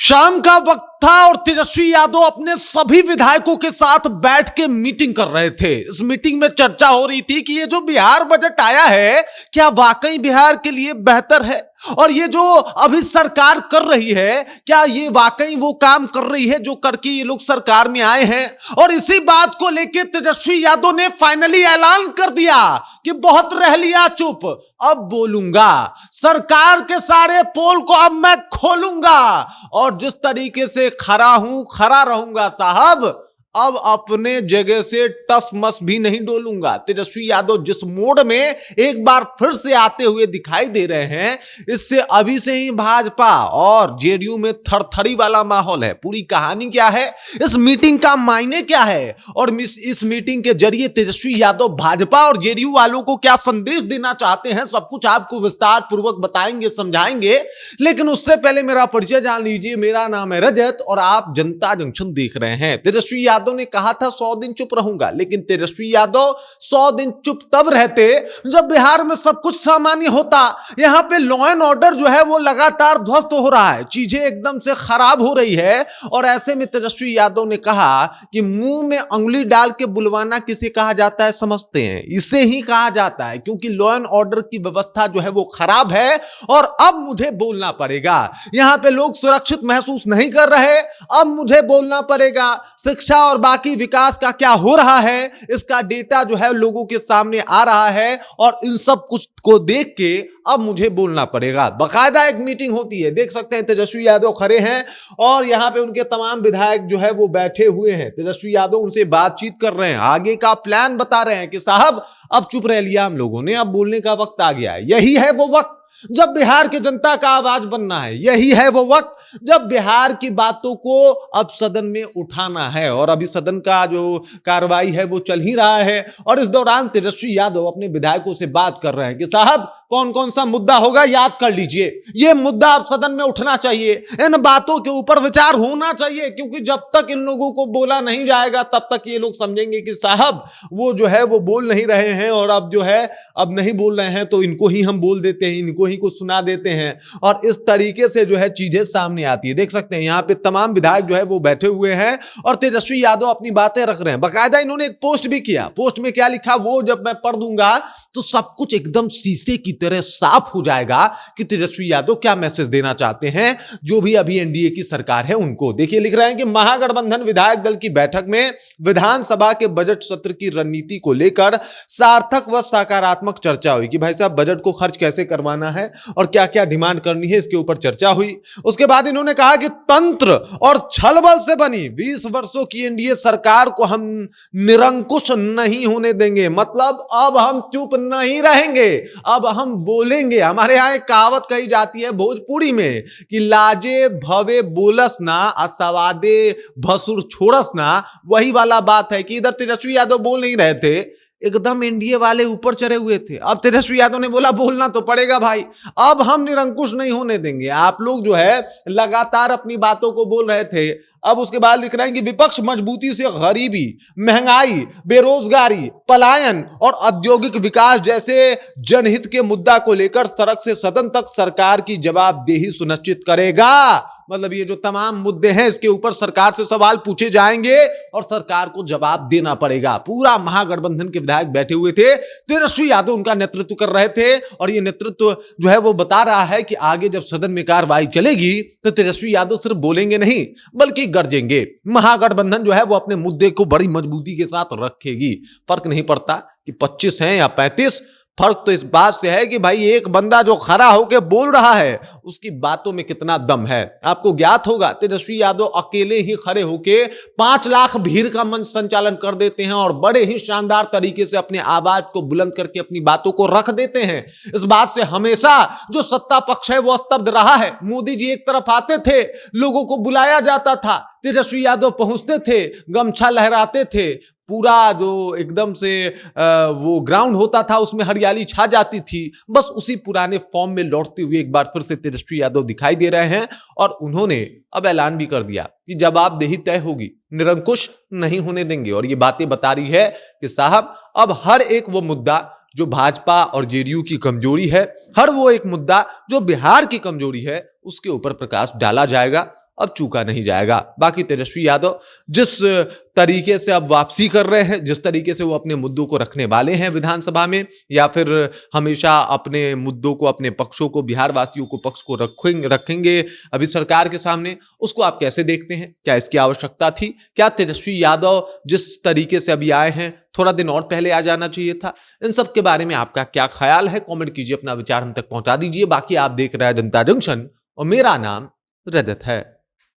शाम का वक्त था और तेजस्वी यादव अपने सभी विधायकों के साथ बैठ के मीटिंग कर रहे थे। इस मीटिंग में चर्चा हो रही थी कि ये जो बिहार बजट आया है क्या वाकई बिहार के लिए बेहतर है, और ये जो अभी सरकार कर रही है क्या ये वाकई वो काम कर रही है जो करके ये लोग सरकार में आए हैं। और इसी बात को लेकर तेजस्वी यादव ने फाइनली ऐलान कर दिया कि बहुत रह लिया चुप, अब बोलूंगा, सरकार के सारे पोल को अब मैं खोलूंगा और जिस तरीके से खरा हूं खरा रहूंगा साहब, अब अपने जगह से टस मस भी नहीं डोलूंगा। तेजस्वी यादव जिस मोड में एक बार फिर से आते हुए दिखाई दे रहे हैं, इससे अभी से ही भाजपा और जेडीयू में थरथरी वाला माहौल है। पूरी कहानी क्या है, इस मीटिंग का मायने क्या है और इस मीटिंग के जरिए तेजस्वी यादव भाजपा और जेडीयू वालों को क्या संदेश देना चाहते हैं, सब कुछ आपको विस्तार पूर्वक बताएंगे, समझाएंगे। लेकिन उससे पहले मेरा परिचय जान लीजिए। मेरा नाम है रजत और आप जनता जंक्शन देख रहे हैं। तेजस्वी यादव ने कहा था 100 दिन चुप रहूंगा, लेकिन तेजस्वी यादव 100 दिन चुप तब रहते जब बिहार में सब कुछ सामान्य होता। यहां पे लॉ एंड ऑर्डर जो है वो लगातार ध्वस्त हो रहा है, चीजें एकदम से खराब हो रही है। और ऐसे में तेजस्वी यादव ने कहा कि मुंह में अंगुली डाल के बुलवाना किसे कहा जाता है समझते हैं, इसे ही कहा जाता है, क्योंकि लॉ एंड ऑर्डर की व्यवस्था जो है वो खराब है और अब मुझे बोलना पड़ेगा। यहां पे लोग सुरक्षित महसूस नहीं कर रहे, अब मुझे बोलना पड़ेगा। शिक्षा और बाकी विकास का क्या हो रहा है इसका डेटा जो है लोगों के सामने आ रहा है और इन सब कुछ को देख के अब मुझे बोलना पड़ेगा। बाकायदा एक मीटिंग होती है, देख सकते हैं तेजस्वी यादव खड़े हैं और यहां पे उनके तमाम विधायक जो है वो बैठे हुए हैं। तेजस्वी यादव उनसे बातचीत कर रहे हैं, आगे का प्लान बता रहे हैं कि साहब अब चुप रह लिया हम लोगों ने, अब बोलने का वक्त आ गया है। यही है वो वक्त जब बिहार की जनता का आवाज बनना है, यही है वो वक्त जब बिहार की बातों को अब सदन में उठाना है। और अभी सदन का जो कार्रवाई है वो चल ही रहा है और इस दौरान तेजस्वी यादव अपने विधायकों से बात कर रहे हैं कि साहब कौन कौन सा मुद्दा होगा याद कर लीजिए, ये मुद्दा अब सदन में उठना चाहिए, इन बातों के ऊपर विचार होना चाहिए, क्योंकि जब तक इन लोगों को बोला नहीं जाएगा तब तक ये लोग समझेंगे कि साहब वो जो है वो बोल नहीं रहे हैं और अब जो है अब नहीं बोल रहे हैं तो इनको ही हम बोल देते हैं, इनको ही कुछ सुना देते हैं। और इस तरीके से जो है चीजें सामने आती है। देख सकते हैं यहाँ पे तमाम विधायक जो है वो बैठे हुए हैं और तेजस्वी यादव अपनी बातें रख रहे हैं। बाकायदा इन्होंने एक पोस्ट भी किया, पोस्ट में क्या लिखा वो जब मैं पढ़ दूंगा तो सब कुछ एकदम शीशे की तरह साफ हो जाएगा कि तेजस्वी यादव क्या मैसेज देना चाहते हैं जो भी अभी एनडीए की सरकार है उनको। देखिए लिख रहे हैं कि महागठबंधन विधायक दल की बैठक में विधानसभा के बजट सत्र की रणनीति को लेकर सार्थक व सकारात्मक चर्चा हुई कि भाई साहब बजट को खर्च कैसे करवाना है और क्या क्या डिमांड करनी है, इसके ऊपर चर्चा हुई। उसके बाद इन्होंने कहा कि तंत्र और छलबल से बनी 20 वर्षों की एनडीए सरकार को हम निरंकुश नहीं होने देंगे, मतलब अब हम चुप नहीं रहेंगे, अब हम बोलेंगे। हमारे यहां एक कहावत कही जाती है भोजपुरी में कि लाजे भवे बोलस ना असवादे भसुर छोड़स ना, वही वाला बात है कि इधर तेजस्वी यादव बोल नहीं रहे थे, एकदम एनडीए वाले ऊपर चढ़े हुए थे। अब तेजस्वी यादव ने बोला बोलना तो पड़ेगा भाई, अब हम निरंकुश नहीं होने देंगे। आप लोग जो है लगातार अपनी बातों को बोल रहे थे। अब उसके बाद लिख रहे हैं कि विपक्ष मजबूती से गरीबी, महंगाई, बेरोजगारी, पलायन और औद्योगिक विकास जैसे जनहित के मुद्दा को लेकर सड़क से सदन तक सरकार की जवाबदेही सुनिश्चित करेगा। मतलब ये जो तमाम मुद्दे हैं इसके ऊपर सरकार से सवाल पूछे जाएंगे और सरकार को जवाब देना पड़ेगा। पूरा महागठबंधन के विधायक बैठे हुए थे, तेजस्वी यादव उनका नेतृत्व कर रहे थे और ये नेतृत्व जो है वो बता रहा है कि आगे जब सदन में कार्रवाई चलेगी तो तेजस्वी यादव सिर्फ बोलेंगे नहीं बल्कि गरजेंगे। महागठबंधन जो है वो अपने मुद्दे को बड़ी मजबूती के साथ रखेगी। फर्क नहीं पड़ता कि 25 हैं या 35, फर्क तो इस बात से है कि भाई एक बंदा जो खड़ा होकर बोल रहा है उसकी बातों में कितना दम है। आपको ज्ञात होगा तेजस्वी यादव अकेले ही खड़े होकर 5 लाख भीड़ का मंच संचालन कर देते हैं और बड़े ही शानदार तरीके से अपने आवाज को बुलंद करके अपनी बातों को रख देते हैं। इस बात से हमेशा जो सत्ता पक्ष है वो स्तब्ध रहा है। मोदी जी एक तरफ आते थे, लोगों को बुलाया जाता था, तेजस्वी यादव पहुंचते थे, गमछा लहराते थे, पूरा जो एकदम से वो ग्राउंड होता था उसमें हरियाली छा जाती थी। बस उसी पुराने फॉर्म में लौटते हुए एक बार फिर से तेजस्वी यादव दिखाई दे रहे हैं और उन्होंने अब ऐलान भी कर दिया कि जवाबदेही तय होगी, निरंकुश नहीं होने देंगे। और ये बातें बता रही है कि साहब अब हर एक वो मुद्दा जो भाजपा और जेडीयू की कमजोरी है, हर वो एक मुद्दा जो बिहार की कमजोरी है, उसके ऊपर प्रकाश डाला जाएगा अब चूका नहीं जाएगा। बाकी तेजस्वी यादव जिस तरीके से अब वापसी कर रहे हैं, जिस तरीके से वो अपने मुद्दों को रखने वाले हैं विधानसभा में, या फिर हमेशा अपने मुद्दों को, अपने पक्षों को, बिहार वासियों को पक्ष को रखेंगे अभी सरकार के सामने, उसको आप कैसे देखते हैं? क्या इसकी आवश्यकता थी? क्या तेजस्वी यादव जिस तरीके से अभी आए हैं, थोड़ा दिन और पहले आ जाना चाहिए था? इन सब के बारे में आपका क्या ख्याल है? कमेंट कीजिए, अपना विचार हम तक पहुंचा दीजिए। बाकी आप देख रहे हैं जनता जंक्शन और मेरा नाम रजत है।